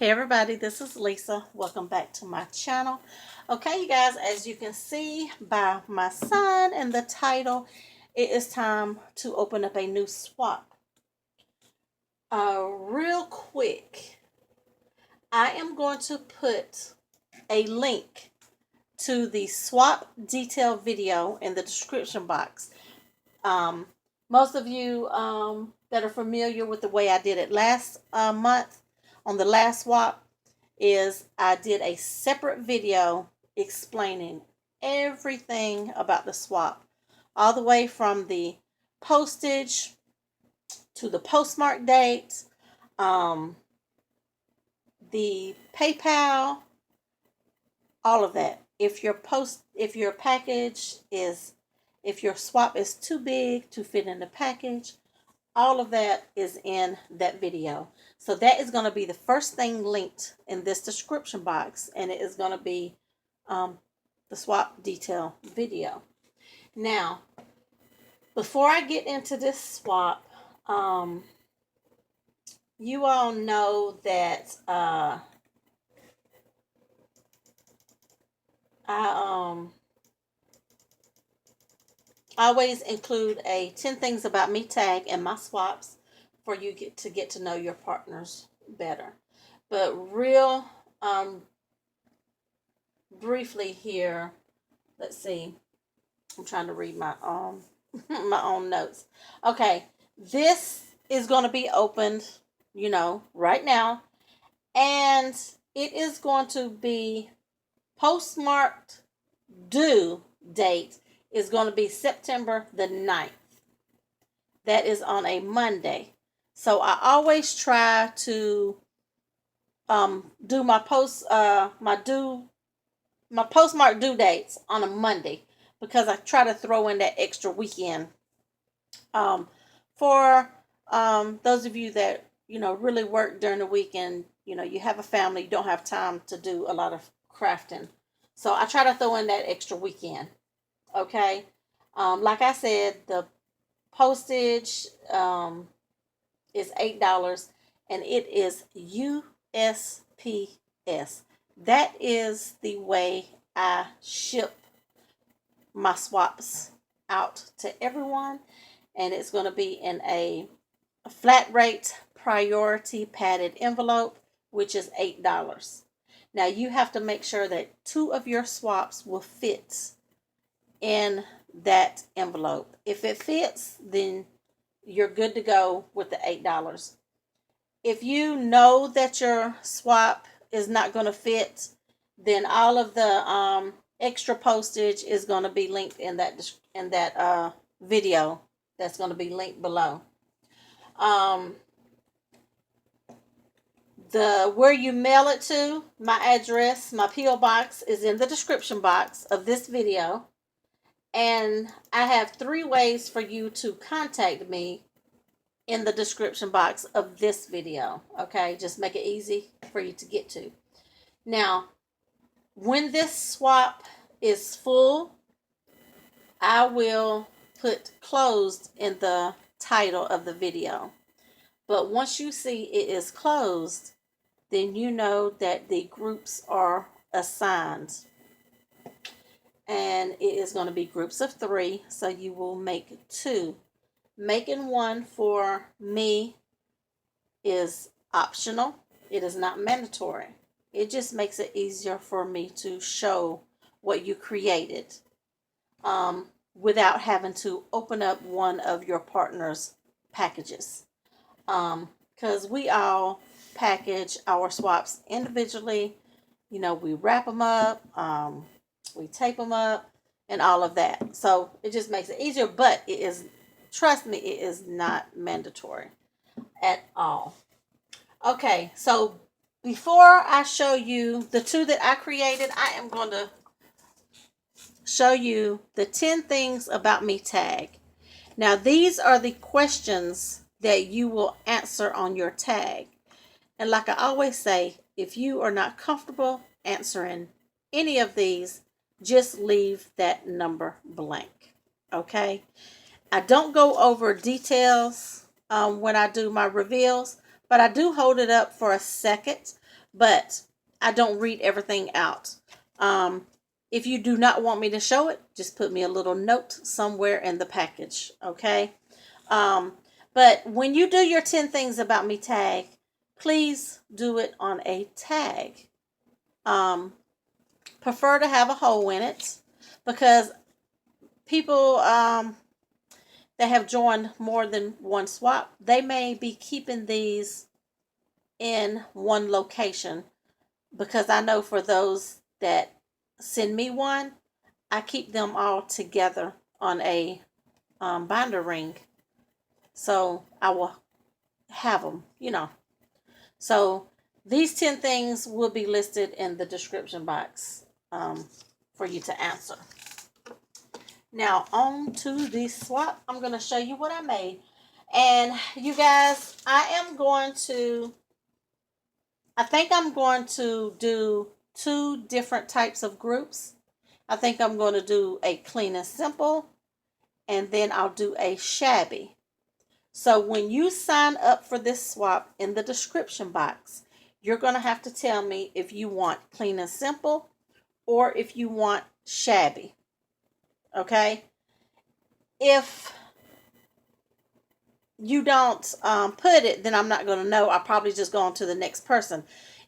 Hey everybody, this is Lisa. Welcome back to my channel. Okay, you guys, as you can see by my sign and the title, it is time to open up a new swap. Real quick, I am going to put a link to the swap detail video in the description box. Most of you that are familiar with the way I did it last month on the last swap is I did a separate video explaining everything about the swap, all the way from the postage to the postmark date, the PayPal, all of that. If your swap is too big to fit in the package, all of that is in that video. So that is going to be the first thing linked in this description box, and it is going to be the swap detail video. Now, before I get into this swap, you all know that I always include a 10 things about me tag in my swaps for you to get to know your partners better. But real briefly here, let's see. I'm trying to read my my own notes. Okay, this is going to be opened, right now, and it is going to be postmarked due date is going to be September the 9th. That is on a Monday. So I always try to do my postmark due dates on a Monday, because I try to throw in that extra weekend. For those of you that really work during the weekend, you have a family, you don't have time to do a lot of crafting. So I try to throw in that extra weekend. Okay. Like I said, the postage is $8, and it is USPS. That is the way I ship my swaps out to everyone, and it's going to be in a flat rate priority padded envelope, which is $8. Now you have to make sure that 2 of your swaps will fit in that envelope. If it fits, then you're good to go with the $8. If you know that your swap is not going to fit, then all of the extra postage is going to be linked in that video that's going to be linked below. Where you mail it to, my address, my P.O. box is in the description box of this video. And I have 3 ways for you to contact me in the description box of this video. Okay, just make it easy for you to get to. Now, when this swap is full, I will put closed in the title of the video. But once you see it is closed, then you know that the groups are assigned. And it is going to be groups of 3, so you will make 2. Making one for me is optional. It is not mandatory. It just makes it easier for me to show what you created without having to open up one of your partner's packages. Because we all package our swaps individually. We wrap them up, we tape them up, and all of that. So it just makes it easier, but it is, trust me, it is not mandatory at all. Okay, so before I show you the 2 that I created, I am going to show you the 10 things about me tag. Now, these are the questions that you will answer on your tag. And like I always say, if you are not comfortable answering any of these, just leave that number blank. Okay? I don't go over details when I do my reveals, but I do hold it up for a second but I don't read everything out. If you do not want me to show it, just put me a little note somewhere in the package, okay? But when you do your 10 things about me tag, please do it on a tag. Prefer to have a hole in it, because people that have joined more than one swap, they may be keeping these in one location, because I know for those that send me one, I keep them all together on a binder ring, so I will have them, So these 10 things will be listed in the description box for you to answer. Now on to the swap. I'm going to show you what I made. And you guys, I think I'm going to do 2 different types of groups. I think I'm going to do a clean and simple, and then I'll do a shabby. So when you sign up for this swap in the description box, you're going to have to tell me if you want clean and simple or if you want shabby. Okay? If you don't put it, then I'm not going to know. I'll probably just go on to the next person.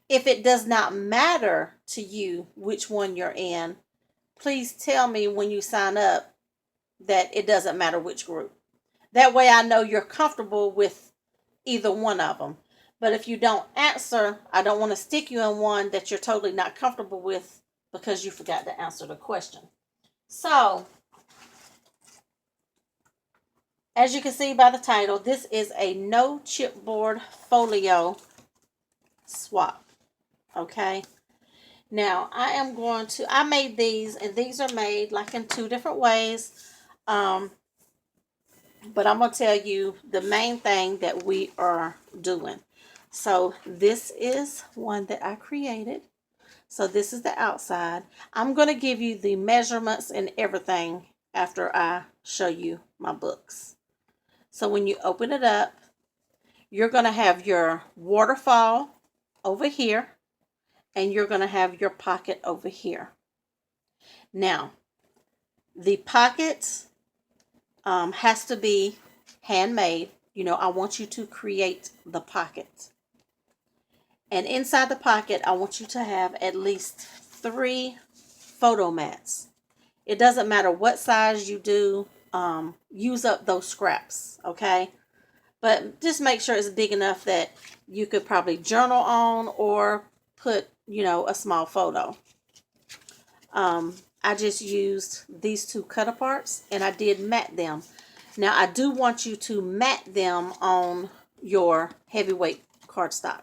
If it does not matter to you which one you're in, please tell me when you sign up that it doesn't matter which group. That way I know you're comfortable with either one of them. But if you don't answer, I don't want to stick you in one that you're totally not comfortable with because you forgot to answer the question. So, as you can see by the title, this is a no chipboard folio swap. Okay. Now, I made these, and these are made like in 2 different ways. But I'm going to tell you the main thing that we are doing. So this is one that I created. So this is the outside. I'm going to give you the measurements and everything after I show you my books. So when you open it up, you're going to have your waterfall over here, and you're going to have your pocket over here. Now, the pocket has to be handmade. I want you to create the pocket. And inside the pocket, I want you to have at least 3 photo mats. It doesn't matter what size you do. Use up those scraps, okay? But just make sure it's big enough that you could probably journal on or put, a small photo. I just used these 2 cut aparts, and I did mat them. Now, I do want you to mat them on your heavyweight cardstock.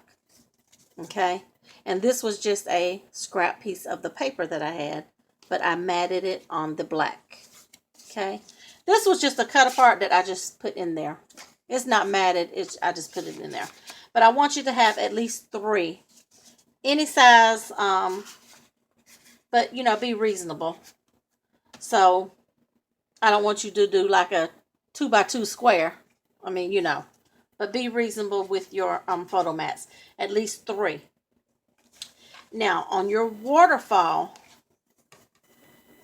Okay? And this was just a scrap piece of the paper that I had, but I matted it on the black. Okay? This was just a cut apart that I just put in there. It's not matted. I just put it in there. But I want you to have at least 3. Any size, but, be reasonable. So, I don't want you to do like a 2x2 square. But be reasonable with your photo mats. At least 3. Now, on your waterfall,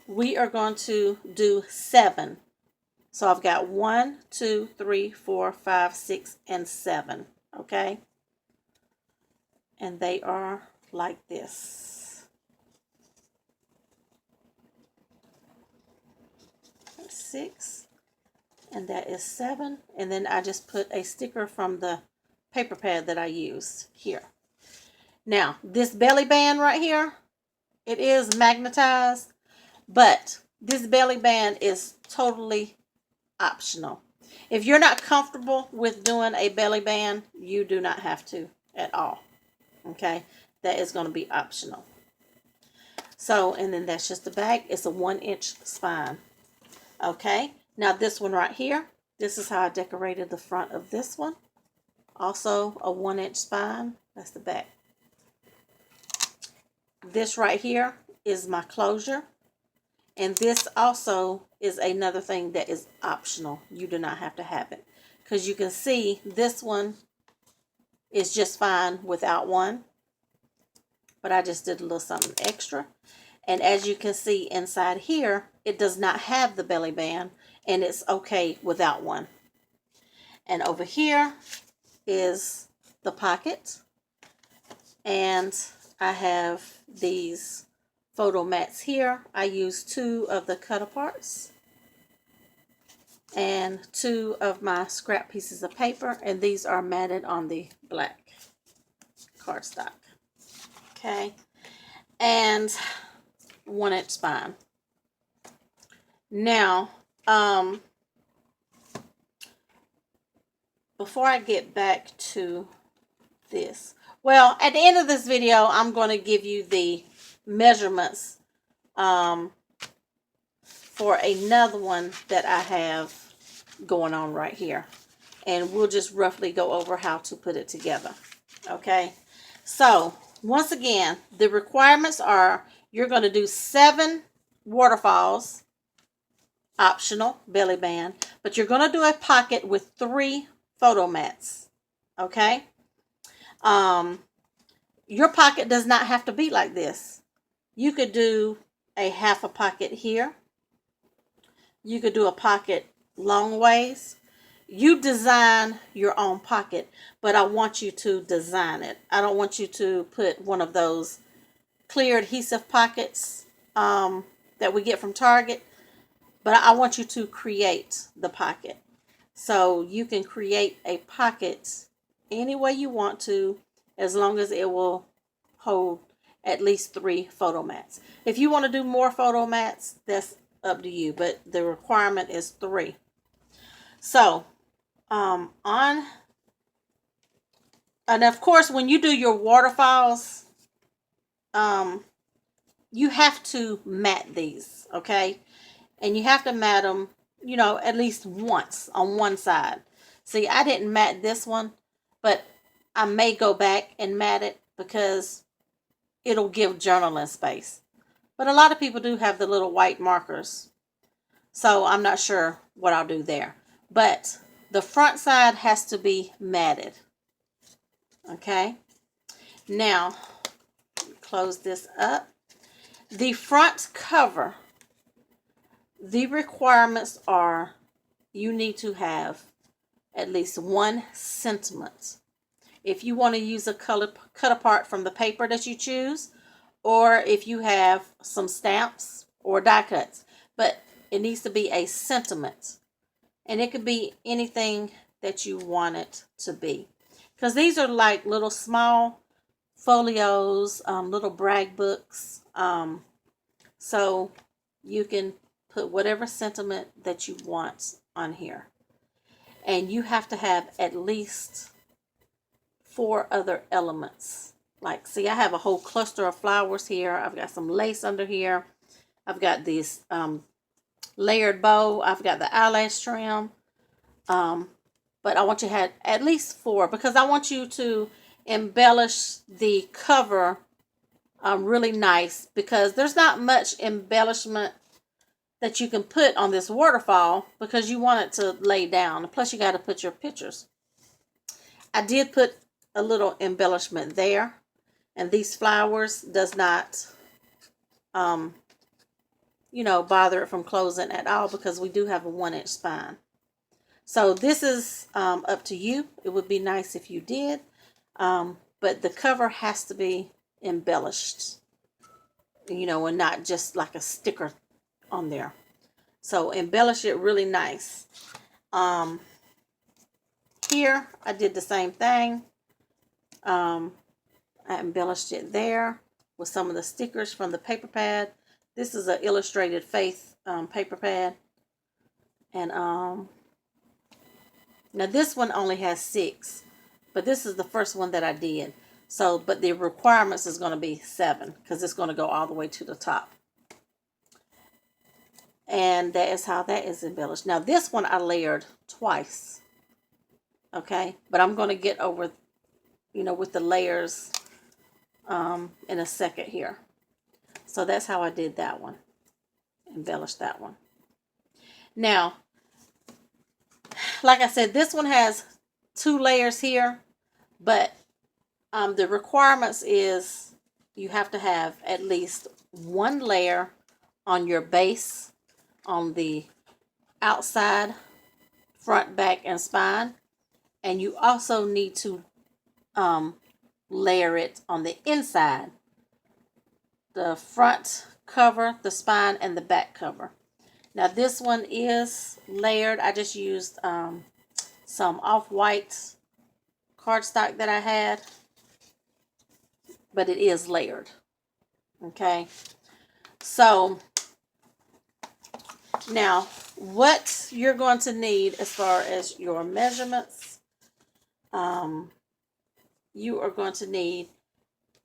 we are going to do 7. So, I've got 1, 2, 3, 4, 5, 6, and 7. Okay? And they are like this. That's 6. And that is 7. And then I just put a sticker from the paper pad that I used here. Now, this belly band right here, it is magnetized, but this belly band is totally optional. If you're not comfortable with doing a belly band, you do not have to at all. Okay? That is going to be optional. So, and then that's just the back. It's a 1-inch spine. Okay? Now this one right here, this is how I decorated the front of this one. Also a 1-inch spine. That's the back. This right here is my closure. And this also is another thing that is optional. You do not have to have it. Because you can see this one is just fine without one. but I just did a little something extra. And as you can see inside here, it does not have the belly band, and it's okay without one. And over here is the pocket, and I have these photo mats here. I use 2 of the cut aparts and 2 of my scrap pieces of paper, and these are matted on the black cardstock. Okay, and 1-inch spine. Now, before I get back to this, well, at the end of this video, I'm going to give you the measurements for another one that I have going on right here. And we'll just roughly go over how to put it together. Okay, so once again, the requirements are you're going to do 7 waterfalls, optional, belly band, but you're going to do a pocket with 3 photo mats. Okay, your pocket does not have to be like this. You could do a half a pocket here. You could do a pocket long ways. You design your own pocket, but I want you to design it. I don't want you to put one of those clear adhesive pockets that we get from Target, but I want you to create the pocket. So you can create a pocket any way you want to, as long as it will hold at least 3 photo mats. If you want to do more photo mats, that's up to you, but the requirement is 3. So and of course, when you do your waterfalls, you have to mat these, okay? And you have to mat them, you know, at least once on one side. See, I didn't mat this one, but I may go back and mat it because it'll give journaling space. But a lot of people do have the little white markers, so I'm not sure what I'll do there. But the front side has to be matted. Okay, now close this up. The front cover, the requirements are you need to have at least 1 sentiment. If you want to use a color cut apart from the paper that you choose, or if you have some stamps or die cuts, but it needs to be a sentiment, and it could be anything that you want it to be, because these are like little small folios, little brag books, so you can put whatever sentiment that you want on here. And you have to have at least 4 other elements. Like, see, I have a whole cluster of flowers here. I've got some lace under here. I've got this layered bow. I've got the eyelash trim. But I want you to have at least 4, because I want you to embellish the cover really nice, because there's not much embellishment that you can put on this waterfall because you want it to lay down. Plus, you got to put your pictures. I did put a little embellishment there, and these flowers does not, you know, bother it from closing at all, because we do have a 1-inch spine. So this is up to you. It would be nice if you did, but the cover has to be embellished, you know, and not just like a sticker on there. So embellish it really nice. Here I did the same thing. I embellished it there with some of the stickers from the paper pad. This is an Illustrated Faith paper pad, and now this one only has 6, but this is the first one that I did. So, but the requirements is going to be 7, because it's going to go all the way to the top. And that is how that is embellished. Now this one I layered twice. Okay, but I'm going to get over, you know, with the layers in a second here. So that's how I did that one. Embellished that one. Now, like I said, this one has 2 layers here, but the requirements is you have to have at least one layer on your base on the outside, front, back, and spine. And you also need to layer it on the inside, the front cover, the spine, and the back cover. Now this one is layered. I just used some off-white cardstock that I had, but it is layered. Okay, so now what you're going to need as far as your measurements, you are going to need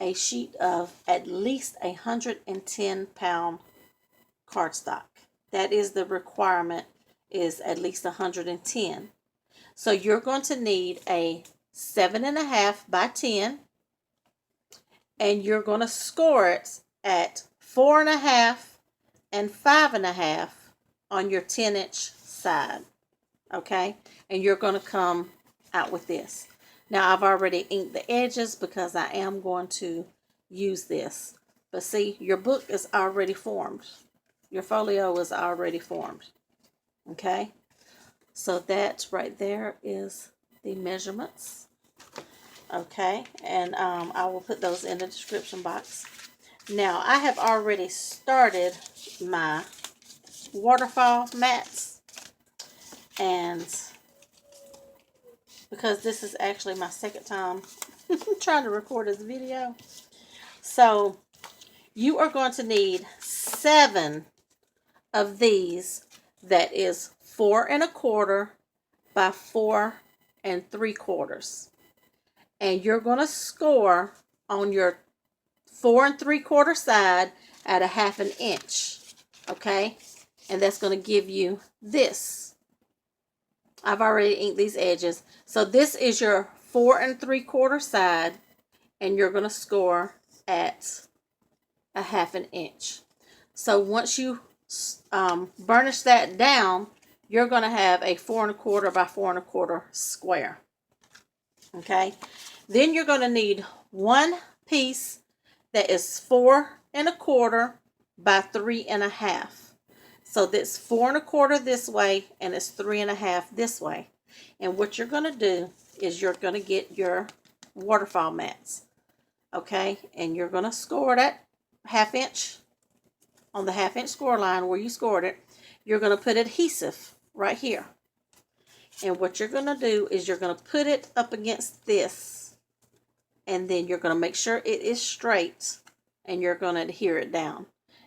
a sheet of at least 110-pound cardstock. That is the requirement, is at least 110. So you're going to need a 7.5 by 10, and you're going to score it at 4.5 and 5.5 on your 10-inch side. Okay, and you're going to come out with this. Now I've already inked the edges because I am going to use this. But see, your book is already formed. Your folio is already formed. Okay, so that right there is the measurements. Okay, and I will put those in the description box. Now I have already started my waterfall mats, and because this is actually my second time trying to record this video, so you are going to need 7 of these. That is 4 1/4 by 4 3/4, and you're going to score on your 4 3/4 side at a 1/2 inch. Okay, and that's going to give you this. I've already inked these edges, so this is your 4 3/4 side, and you're going to score at a 1/2 inch. So once you burnish that down, you're going to have a 4 1/4 by 4 1/4 square. Okay, then you're going to need one piece that is 4 1/4 by 3 1/2. So that's 4 1/4 this way, and it's 3 1/2 this way. And what you're going to do is you're going to get your waterfall mats. Okay, and you're going to score that 1/2 inch on the 1/2 inch score line where you scored it. You're going to put adhesive right here. And what you're going to do is you're going to put it up against this, and then you're going to make sure it is straight, and you're going to adhere it down.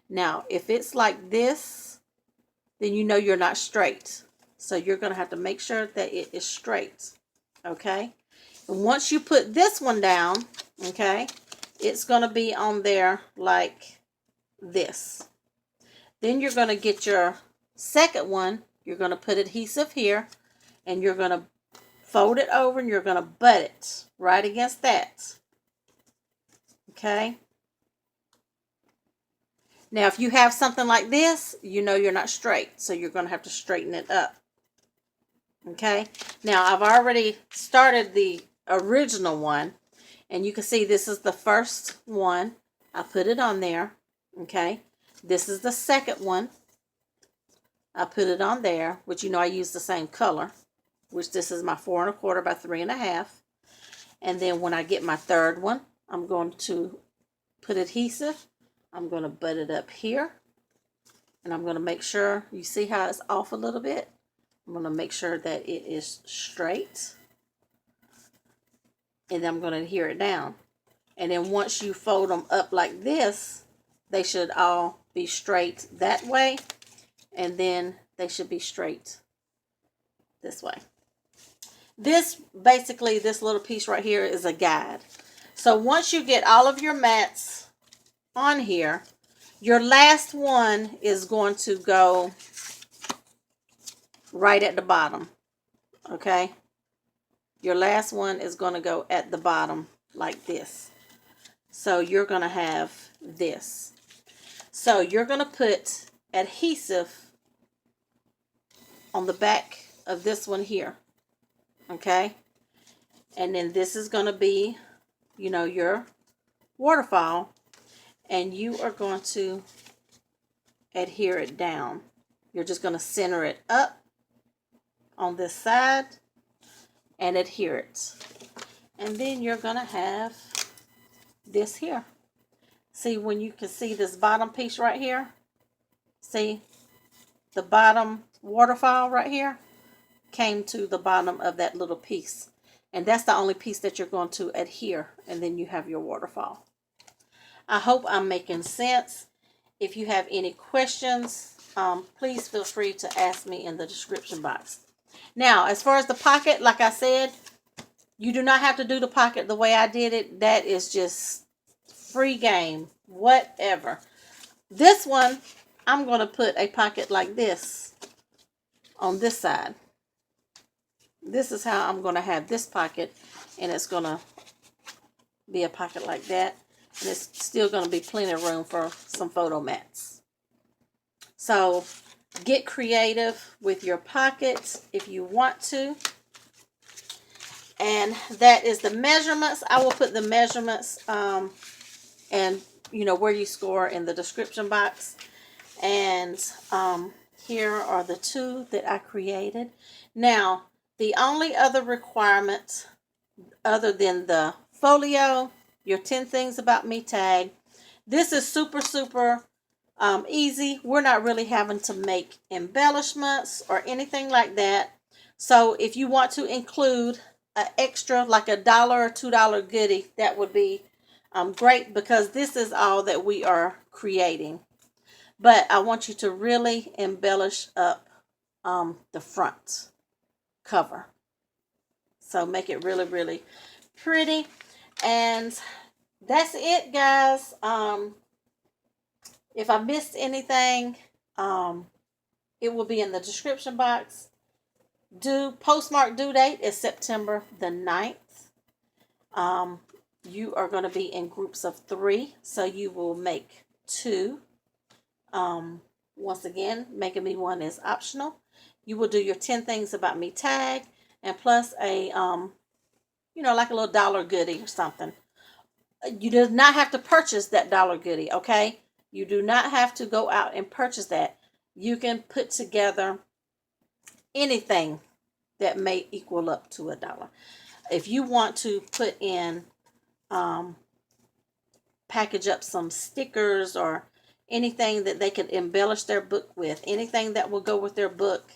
Now, if it's like this, then you know you're not straight. So you're going to have to make sure that it is straight. Okay? And once you put this one down, okay, it's going to be on there like this. Then you're going to get your second one. You're going to put adhesive here, and you're going to fold it over, and you're going to butt it right against that. Okay? Now, if you have something like this, you know you're not straight, so you're going to have to straighten it up. Okay? Now, I've already started the original one, and you can see this is the first one. I put it on there. Okay? This is the second one. I put it on there, which you know I use the same color, which this is my 4 1/4 by 3 1/2. And then when I get my third one, I'm going to put adhesive. I'm going to butt it up here, and I'm going to make sure, you see how it's off a little bit? I'm going to make sure that it is straight, and then I'm going to adhere it down. And then once you fold them up like this, they should all be straight that way, and then they should be straight this way. This, basically, this little piece right here is a guide. So once you get all of your mats on here, your last one is going to go right at the bottom. Okay? Your last one is going to go at the bottom like this. So you're going to have this. So you're going to put adhesive on the back of this one here. Okay? And then this is going to be, you know, your waterfall. and you are going to adhere it down. You're just going to center it up on this side and adhere it. And then you're going to have this here. See, when you can see this bottom piece right here, see the bottom waterfall right here came to the bottom of that little piece, and that's the only piece that you're going to adhere, and then you have your waterfall. I hope I'm making sense. If you have any questions, please feel free to ask me in the description box. Now, as far as the pocket, like I said, you do not have to do the pocket the way I did it. That is just free game, whatever. This one, I'm going to put a pocket like this on this side. This is how I'm going to have this pocket, and it's going to be a pocket like that, and it's still going to be plenty of room for some photo mats. So get creative with your pockets if you want to. And that is the measurements. I will put the measurements and where you score in the description box. And here are the two that I created. Now, the only other requirement other than the folio, your 10 things about me tag, this is super easy. We're not really having to make embellishments or anything like that. So if you want to include an extra, like $1 or $2 goodie, that would be great, because this is all that we are creating. But I want you to really embellish up the front cover. So make it really pretty. And that's it, guys. If I missed anything, it will be in the description box. Postmark due date is September the 9th. You are going to be in groups of 3, so you will make 2. Once again, making me one is optional. You will do your 10 things about me tag, and plus a like a little dollar goodie or something. You do not have to purchase that dollar goodie, okay? You do not have to go out and purchase that. You can put together anything that may equal up to $1. If you want to put in, package up some stickers or anything that they could embellish their book with, anything that will go with their book,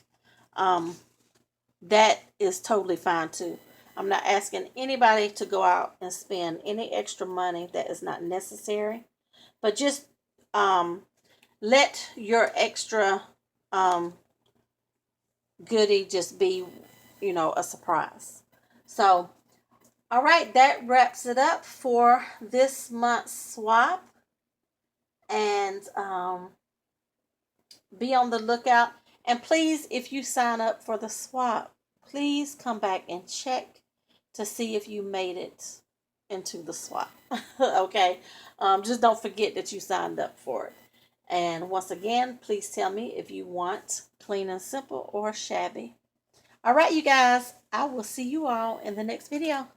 that is totally fine too. I'm not asking anybody to go out and spend any extra money that is not necessary, but just let your extra goodie just be, a surprise. So, all right, that wraps it up for this month's swap. And be on the lookout. And please, if you sign up for the swap, please come back and check to see if you made it into the swap. Okay? Just don't forget that you signed up for it. And once again, please tell me if you want clean and simple or shabby. All right, you guys. I will see you all in the next video.